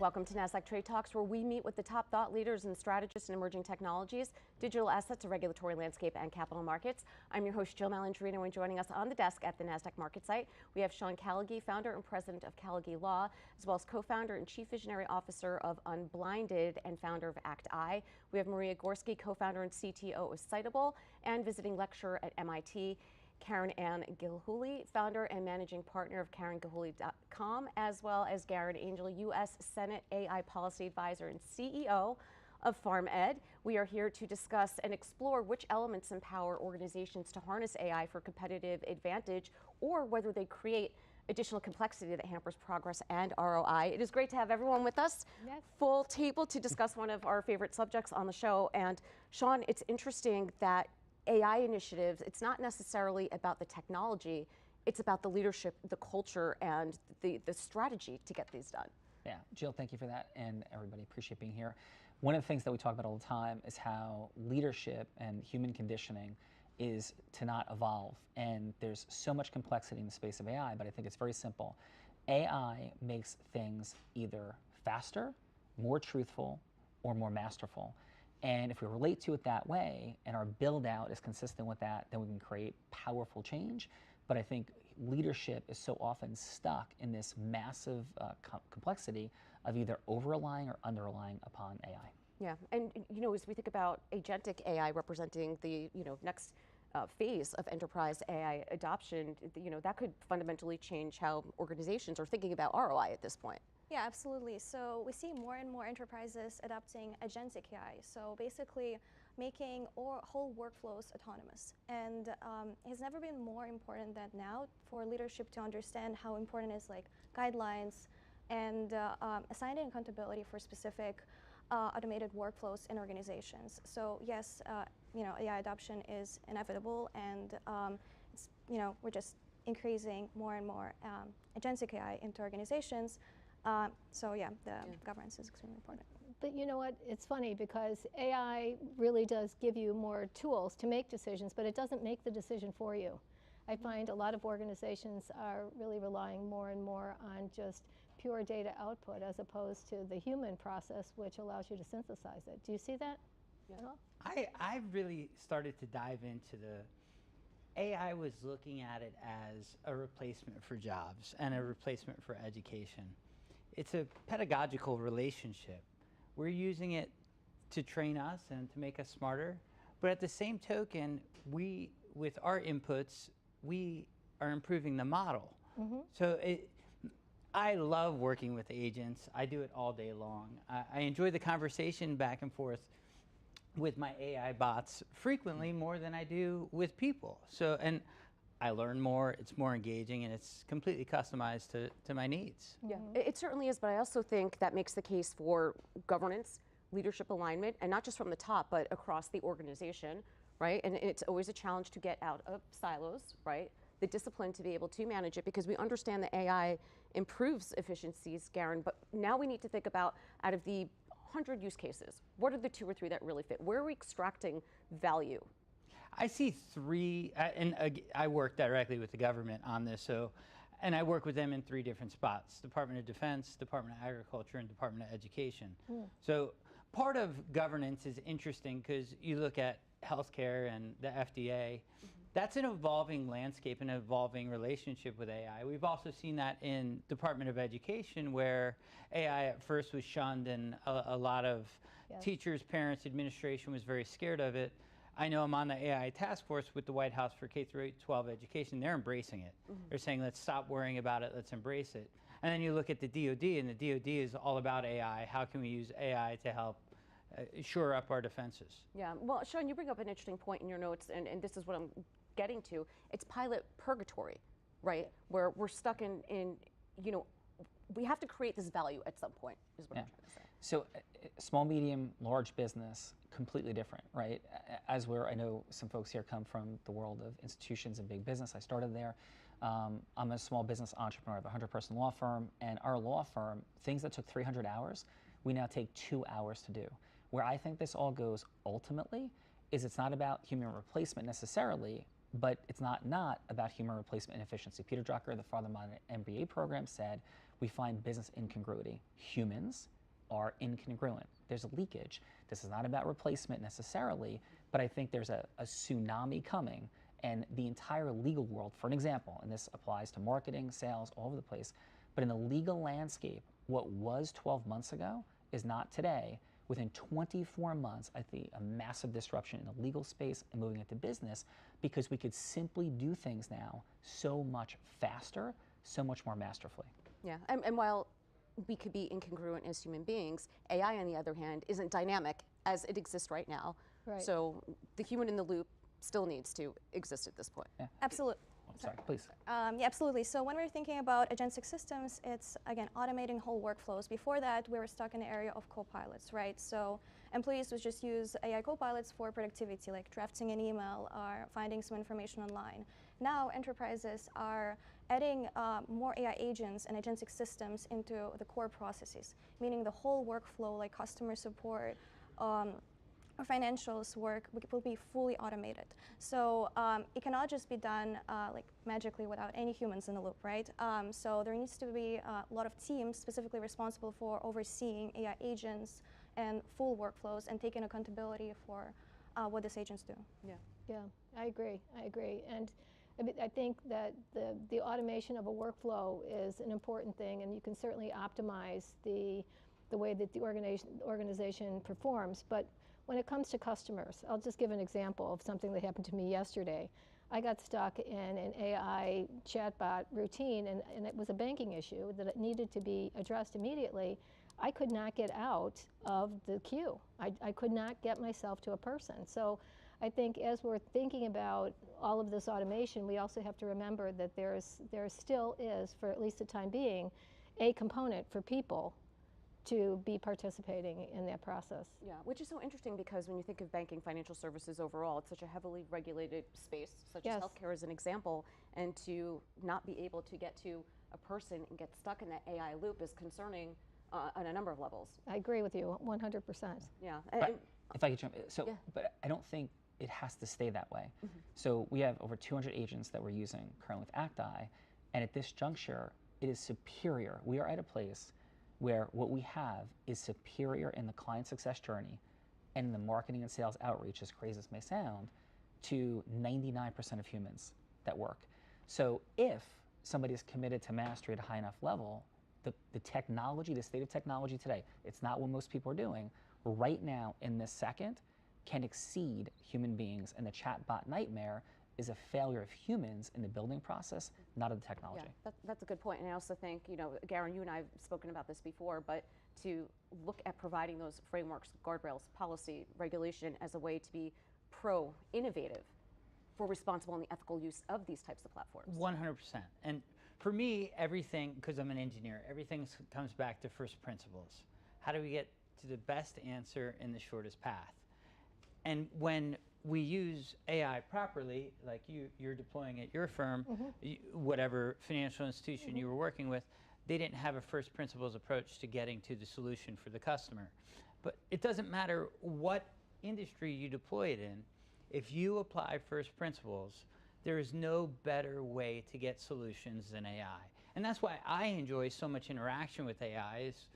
Welcome to Nasdaq TradeTalks, where we meet with the top thought leaders and strategists in emerging technologies, digital assets, a regulatory landscape, and capital markets. I'm your host, Jill Malandrino, and joining us on the desk at the Nasdaq market site, we have Sean Callagy, founder and president of Callagy Law, as well as co-founder and chief visionary officer of Unblinded and founder of ACTi. We have Maria Gorskikh, co-founder and CTO of Citable and visiting lecturer at MIT. Anne Gilhooly, founder and managing partner of GarynGilhooly.com, as well as Garyn Angel, U.S. Senate AI Policy Advisor and CEO of PharmEd. We are here to discuss and explore which elements empower organizations to harness AI for competitive advantage, or whether they create additional complexity that hampers progress and ROI. It is great to have everyone with us. Yes. Full table to discuss one of our favorite subjects on the show. And Sean, it's interesting that AI initiatives, it's not necessarily about the technology, it's about the leadership, the culture, and the strategy to get these done. Yeah, Jill, thank you for that, and everybody, appreciate being here. One of the things that we talk about all the time is how leadership and human conditioning is to not evolve, and there's so much complexity in the space of AI, but I think it's very simple. AI makes things either faster, more truthful, or more masterful. And if we relate to it that way, and our build out is consistent with that, then we can create powerful change. But I think leadership is so often stuck in this massive complexity of either over-relying or under-relying upon AI. Yeah, and as we think about agentic AI representing the next phase of enterprise AI adoption, that could fundamentally change how organizations are thinking about ROI at this point. Yeah, absolutely. So we see more and more enterprises adopting agentic AI. So basically making whole workflows autonomous. And it's never been more important than now for leadership to understand how important is like guidelines and assigning accountability for specific automated workflows in organizations. So yes, AI adoption is inevitable, and we're just increasing more and more agentic AI into organizations. So yeah, the governance is extremely important. But you know what, it's funny because AI really does give you more tools to make decisions, but it doesn't make the decision for you. I find a lot of organizations are really relying more and more on just pure data output as opposed to the human process, which allows you to synthesize it. Do you see that? Yeah. I've really started to dive into the AI was looking at it as a replacement for jobs and a replacement for education. It's a pedagogical relationship. We're using it to train us and to make us smarter, but at the same token, with our inputs, we are improving the model. Mm-hmm. So I love working with agents. I do it all day long. I enjoy the conversation back and forth with my AI bots frequently more than I do with people. And I learn more, it's more engaging, and it's completely customized to my needs. Yeah, it certainly is, but I also think that makes the case for governance, leadership alignment, and not just from the top, but across the organization, right? And it's always a challenge to get out of silos, right? The discipline to be able to manage it, because we understand that AI improves efficiencies, Garyn, but now we need to think about, out of the 100 use cases, what are the 2 or 3 that really fit? Where are we extracting value? I see 3, and I work directly with the government on this, and I work with them in 3 different spots: Department of Defense, Department of Agriculture, and Department of Education. So part of governance is interesting because you look at healthcare and the FDA. That's an evolving landscape, an evolving relationship with AI. We've also seen that in Department of Education, where AI at first was shunned, and a lot of teachers, parents, administration was very scared of it. I know I'm on the AI task force with the White House for K-12 education. They're embracing it. They're saying, let's stop worrying about it, let's embrace it. And then you look at the DoD, and the DoD is all about AI. How can we use AI to help shore up our defenses? Yeah, well, Sean, you bring up an interesting point in your notes, and this is what I'm getting to. It's pilot purgatory, right? Where we're stuck in we have to create this value at some point, is what I'm trying to say. So small, medium, large business, completely different, right? I know some folks here come from the world of institutions and big business. I started there. I'm a small business entrepreneur. I have a 100-person law firm, and our law firm, things that took 300 hours, we now take 2 hours to do. Where I think this all goes ultimately is it's not about human replacement necessarily, but it's not about human replacement and efficiency. Peter Drucker, the father of my MBA program, said, we find business incongruity. Humans are incongruent. There's a leakage. This is not about replacement necessarily, but I think there's a tsunami coming, and the entire legal world, for an example, and this applies to marketing, sales, all over the place, but in the legal landscape, what was 12 months ago is not today. Within 24 months, I see a massive disruption in the legal space and moving into business, because we could simply do things now so much faster, so much more masterfully. Yeah, and while we could be incongruent as human beings, AI, on the other hand, isn't dynamic as it exists right now. Right. So the human in the loop still needs to exist at this point. Yeah. Absolutely. Sorry, please. Yeah, absolutely. So when we're thinking about agentic systems, it's, again, automating whole workflows. Before that, we were stuck in the area of co-pilots, right? So employees would just use AI co-pilots for productivity, like drafting an email or finding some information online. Now, enterprises are adding more AI agents and agentic systems into the core processes, meaning the whole workflow, like customer support, or financials work will be fully automated. So it cannot just be done like magically without any humans in the loop, right? So there needs to be a lot of teams specifically responsible for overseeing AI agents and full workflows and taking accountability for what these agents do. Yeah, I agree. And I think that the automation of a workflow is an important thing, and you can certainly optimize the way that the organization performs. But when it comes to customers, I'll just give an example of something that happened to me yesterday. I got stuck in an AI chatbot routine, and it was a banking issue that it needed to be addressed immediately. I could not get out of the queue. I could not get myself to a person. So I think as we're thinking about all of this automation, we also have to remember that there still is, for at least the time being, a component for people to be participating in that process. Yeah, which is so interesting, because when you think of banking, financial services overall, it's such a heavily regulated space, such as healthcare as an example, and to not be able to get to a person and get stuck in that AI loop is concerning on a number of levels. I agree with you 100%. Yeah. If I could jump in, so, Yeah. but I don't think it has to stay that way. So we have over 200 agents that we're using currently with ACTi, and at this juncture, it is superior. We are at a place where what we have is superior in the client success journey and in the marketing and sales outreach, as crazy as it may sound, to 99% of humans that work. So if somebody is committed to mastery at a high enough level, the technology, the state of technology today, it's not what most people are doing, right now in this second, can exceed human beings, and the chatbot nightmare is a failure of humans in the building process, not of the technology. Yeah, that's a good point. And I also think, Garyn, you and I have spoken about this before, but to look at providing those frameworks, guardrails, policy, regulation as a way to be pro-innovative for responsible and the ethical use of these types of platforms. 100%. And for me, everything, because I'm an engineer, everything comes back to first principles. How do we get to the best answer in the shortest path? And when we use AI properly, like you're deploying at your firm, whatever financial institution you were working with, they didn't have a first principles approach to getting to the solution for the customer. But it doesn't matter what industry you deploy it in, if you apply first principles, there is no better way to get solutions than AI. And that's why I enjoy so much interaction with AI, is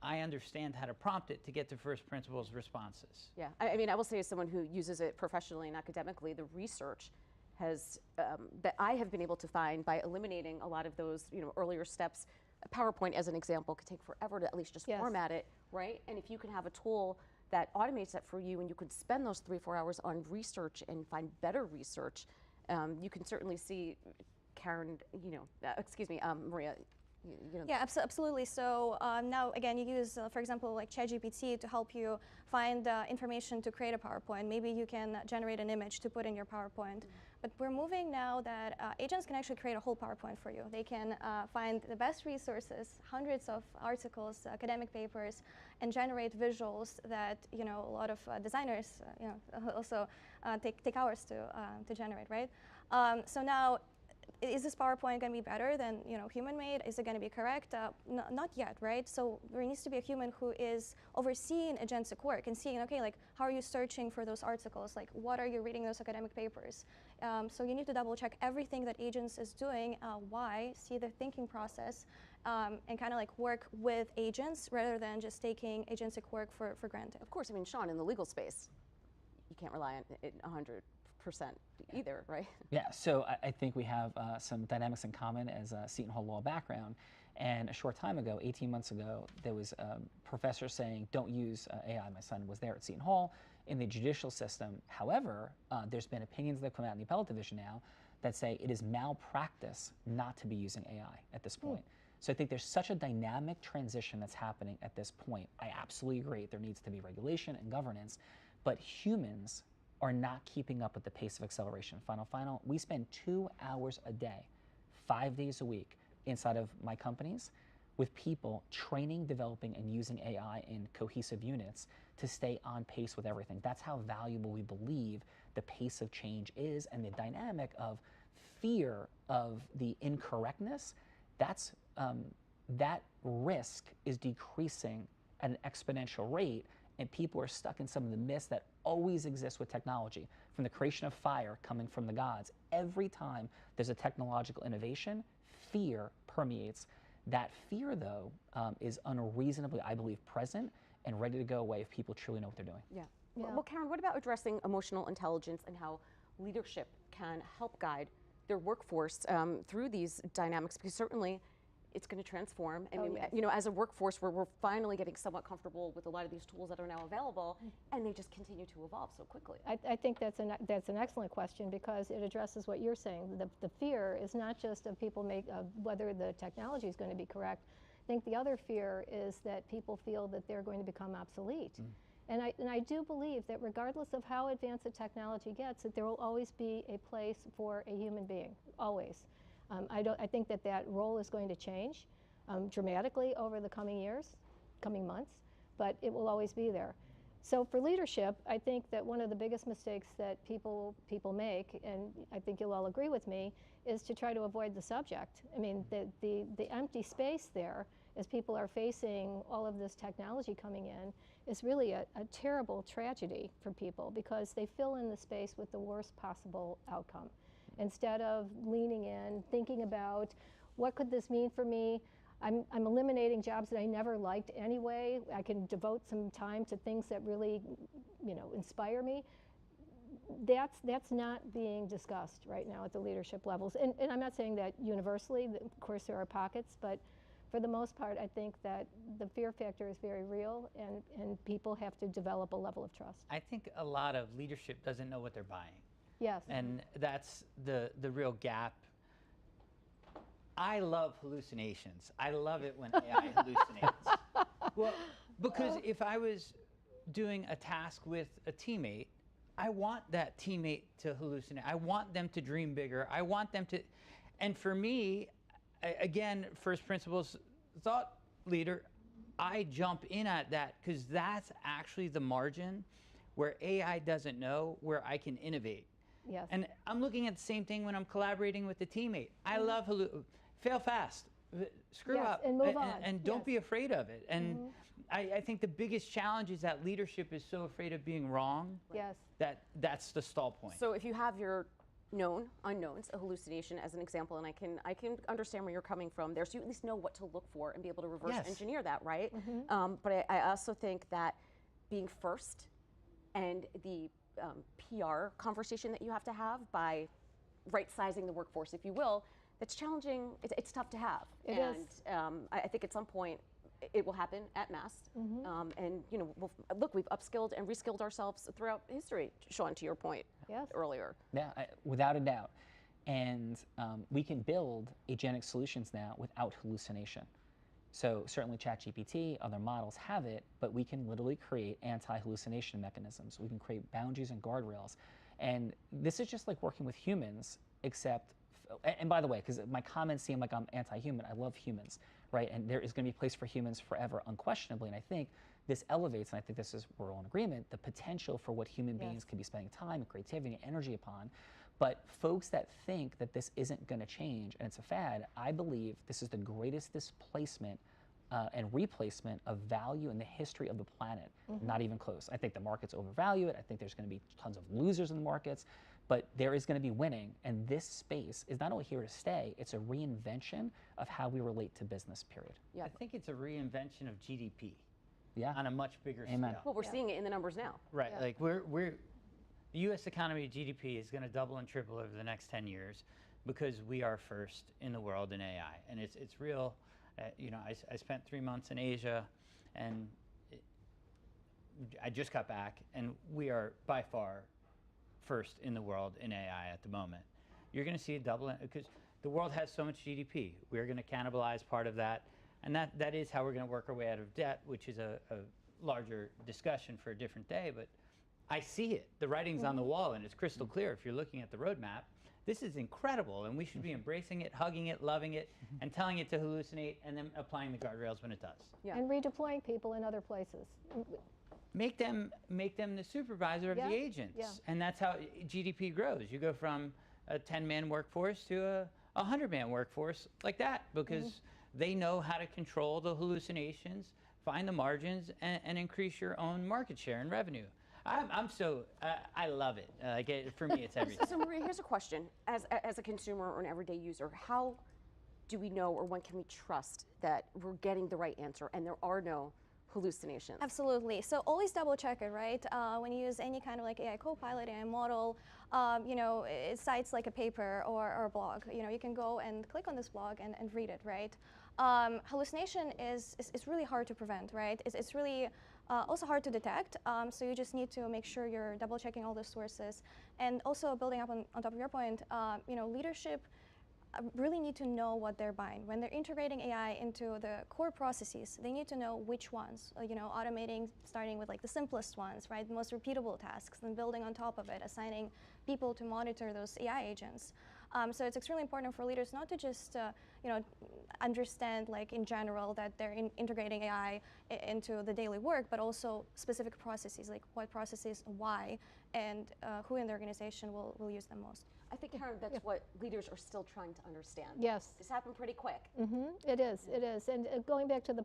I understand how to prompt it to get to first principles responses. Yeah, I mean, I will say, as someone who uses it professionally and academically, the research has that I have been able to find by eliminating a lot of those earlier steps. PowerPoint, as an example, could take forever to at least just format it, right? And if you can have a tool that automates that for you, and you could spend those 3-4 hours on research and find better research, you can certainly see, Karen, Maria. Yeah, absolutely. So now, again, you use, for example, like ChatGPT to help you find information to create a PowerPoint. Maybe you can generate an image to put in your PowerPoint. But we're moving now that agents can actually create a whole PowerPoint for you. They can find the best resources, hundreds of articles, academic papers, and generate visuals that a lot of designers also take hours to generate, right? So now, is this PowerPoint going to be better than human-made? Is it going to be correct? Not yet, right? So there needs to be a human who is overseeing agentic work and seeing, okay, like how are you searching for those articles? Like what are you reading those academic papers? So you need to double check everything that agents is doing, why, see the thinking process, and kind of like work with agents rather than just taking agentic work for granted. Of course, I mean, Sean, in the legal space, you can't rely on it 100% either, right? Yeah, so I think we have some dynamics in common as a Seton Hall law background. And a short time ago, 18 months ago, there was a professor saying, don't use AI. My son was there at Seton Hall in the judicial system. However, there's been opinions that have come out in the appellate division now that say it is malpractice not to be using AI at this point. So I think there's such a dynamic transition that's happening at this point. I absolutely agree. There needs to be regulation and governance, but humans are not keeping up with the pace of acceleration. Final, we spend 2 hours a day, 5 days a week inside of my companies with people training, developing, and using AI in cohesive units to stay on pace with everything. That's how valuable we believe the pace of change is, and the dynamic of fear of the incorrectness, that's, that risk is decreasing at an exponential rate, and people are stuck in some of the myths that always exist with technology, from the creation of fire coming from the gods. Every time there's a technological innovation, fear permeates. That fear, though, is unreasonably, I believe, present and ready to go away if people truly know what they're doing. Yeah. Well, Garyn, what about addressing emotional intelligence and how leadership can help guide their workforce through these dynamics? Because certainly it's going to transform. I mean, you know, as a workforce, we're finally getting somewhat comfortable with a lot of these tools that are now available, and they just continue to evolve so quickly. I think that's an excellent question, because it addresses what you're saying. The fear is not just of people whether the technology is going to be correct. I think the other fear is that people feel that they're going to become obsolete. And I do believe that regardless of how advanced the technology gets, that there will always be a place for a human being, always. I think that role is going to change dramatically over the coming months, but it will always be there. So for leadership, I think that one of the biggest mistakes that people make, and I think you'll all agree with me, is to try to avoid the subject. I mean, the empty space there, as people are facing all of this technology coming in, is really a terrible tragedy for people, because they fill in the space with the worst possible outcome. Instead of leaning in, thinking about what could this mean for me. I'm eliminating jobs that I never liked anyway. I can devote some time to things that really, you know, inspire me. That's not being discussed right now at the leadership levels. And I'm not saying that universally. Of course, there are pockets, but for the most part, I think that the fear factor is very real, and people have to develop a level of trust. I think a lot of leadership doesn't know what they're buying. Yes. And that's the real gap. I love hallucinations. I love it when AI hallucinates. Well, because if I was doing a task with a teammate, I want that teammate to hallucinate. I want them to dream bigger. I want them to, and for me, again, first principles thought leader, I jump in at that, because that's actually the margin where AI doesn't know, where I can innovate. Yes. And I'm looking at the same thing when I'm collaborating with a teammate. I love fail fast, screw up, and move on. And don't be afraid of it. And I think the biggest challenge is that leadership is so afraid of being wrong. Yes. That's the stall point. So if you have your known unknowns, a hallucination as an example, and I can understand where you're coming from there, so you at least know what to look for and be able to reverse engineer that, right? But I also think that being first and the PR conversation that you have to have by right-sizing the workforce, if you will, it's challenging. It's tough to have. It is. I think at some point it will happen at mass. And you know, look, we've upskilled and reskilled ourselves throughout history. Sean, to your point earlier. Yeah, without a doubt. And we can build agentic solutions now without hallucination. So certainly ChatGPT, other models have it, but we can literally create anti-hallucination mechanisms. We can create boundaries and guardrails. And this is just like working with humans, except, and by the way, because my comments seem like I'm anti-human, I love humans, right? And there is going to be a place for humans forever, unquestionably. And I think this elevates, and I think this is, we're all in agreement, the potential for what human beings can be spending time and creativity and energy upon. But folks that think that this isn't going to change and it's a fad, I believe this is the greatest displacement and replacement of value in the history of the planet. Not even close. I think the markets overvalue it. I think there's going to be tons of losers in the markets, but there is going to be winning. And this space is not only here to stay, it's a reinvention of how we relate to business, period. I think it's a reinvention of GDP. Yeah. On a much bigger Amen. scale. Well, we're seeing it in the numbers now. Right. Like the U.S. economy GDP is going to double and triple over the next 10 years because we are first in the world in AI, and it's real. You know, I spent 3 months in Asia, and I just got back, and we are by far first in the world in AI at the moment. You're going to see a double because the world has so much GDP. We're going to cannibalize part of that, and that is how we're going to work our way out of debt, which is a larger discussion for a different day. But I see it. The writing's on the wall, and it's crystal clear if you're looking at the roadmap. This is incredible, and we should be embracing it, hugging it, loving it, and telling it to hallucinate, and then applying the guardrails when it does. Yeah. And redeploying people in other places. Make them the supervisor of the agents, and that's how GDP grows. You go from a 10-man workforce to a 100-man workforce like that, because they know how to control the hallucinations, find the margins, and increase your own market share and revenue. I love it. For me, it's everything. So Maria, here's a question. As a consumer or an everyday user, how do we know, or when can we trust that we're getting the right answer and there are no hallucinations? Absolutely. So always double check it, right? When you use any kind of like AI copilot, AI model, you know, it cites like a paper or a blog. You know, you can go and click on this blog and read it, right? Hallucination is really hard to prevent, right? It's really also hard to detect. So you just need to make sure you're double checking all the sources. And also building up on top of your point, you know, leadership really need to know what they're buying. When they're integrating AI into the core processes, they need to know which ones, you know, automating, starting with like the simplest ones, right? The most repeatable tasks, then building on top of it, assigning people to monitor those AI agents. So it's extremely important for leaders not to just, you know, understand like in general that they're integrating AI into the daily work, but also specific processes, like what processes, why, and who in the organization will use them most. I think, Garyn, that's what leaders are still trying to understand. Yes. This happened pretty quick. It is, it is. And going back to the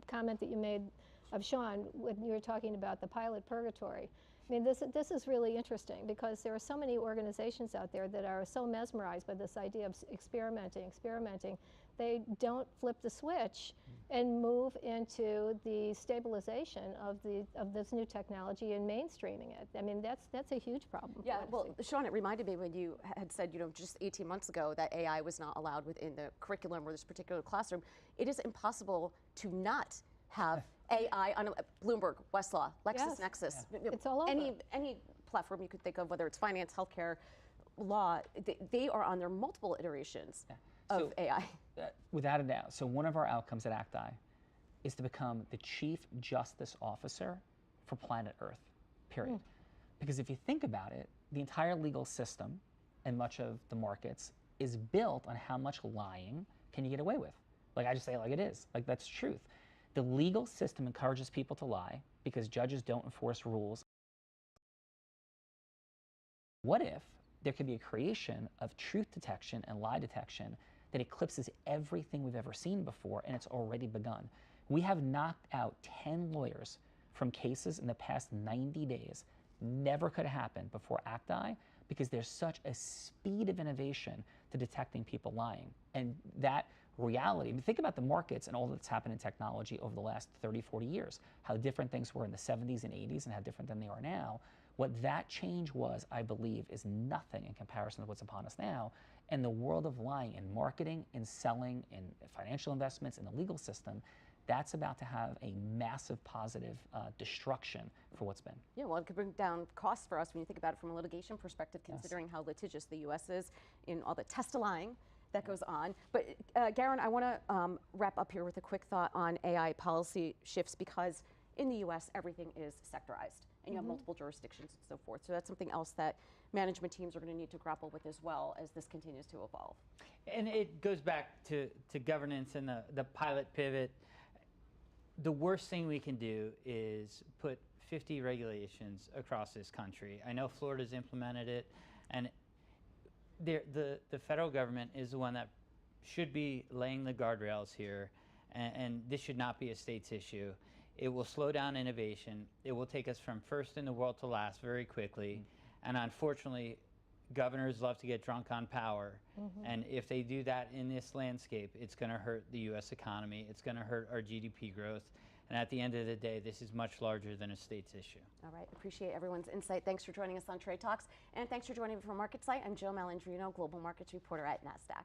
comment that you made of Sean, when you were talking about the pilot purgatory, I mean, this is really interesting because there are so many organizations out there that are so mesmerized by this idea of experimenting. They don't flip the switch and move into the stabilization of this new technology and mainstreaming it. I mean, that's a huge problem. Yeah, well, Sean, it reminded me when you had said, you know, just 18 months ago that AI was not allowed within the curriculum or this particular classroom. It is impossible to not have AI on Bloomberg, Westlaw, LexisNexis. It's all over. Any platform you could think of, whether it's finance, healthcare, law, they are on their multiple iterations of AI. Without a doubt. So one of our outcomes at ACTi is to become the Chief Justice Officer for planet Earth, period. Because if you think about it, the entire legal system and much of the markets is built on how much lying can you get away with. Like, I just say it like it is. Like, that's truth. The legal system encourages people to lie because judges don't enforce rules. What if there could be a creation of truth detection and lie detection that eclipses everything we've ever seen before, and it's already begun? We have knocked out 10 lawyers from cases in the past 90 days. Never could have happened before ACTi because there's such a speed of innovation to detecting people lying. And that reality, I mean, think about the markets and all that's happened in technology over the last 30, 40 years, how different things were in the 70s and 80s and how different than they are now. What that change was, I believe, is nothing in comparison to what's upon us now. And the world of lying in marketing, in selling, in financial investments, in the legal system, that's about to have a massive positive destruction for what's been. Yeah, well, it could bring down costs for us when you think about it from a litigation perspective, considering how litigious the U.S. is in all the test lying that goes on. But Garyn, I want to wrap up here with a quick thought on AI policy shifts, because in the U.S. everything is sectorized, and you have multiple jurisdictions and so forth. So that's something else that management teams are going to need to grapple with as well as this continues to evolve. And it goes back to governance and the pilot pivot. The worst thing we can do is put 50 regulations across this country. I know Florida's implemented it, and the federal government is the one that should be laying the guardrails here and this should not be a state's issue. It will slow down innovation. It will take us from first in the world to last very quickly. And unfortunately, governors love to get drunk on power. And if they do that in this landscape, it's going to hurt the U.S. economy. It's going to hurt our GDP growth. And at the end of the day, this is much larger than a state's issue. All right, appreciate everyone's insight. Thanks for joining us on Trade Talks. And thanks for joining me from Market Site. I'm Jill Malandrino, Global Markets Reporter at Nasdaq.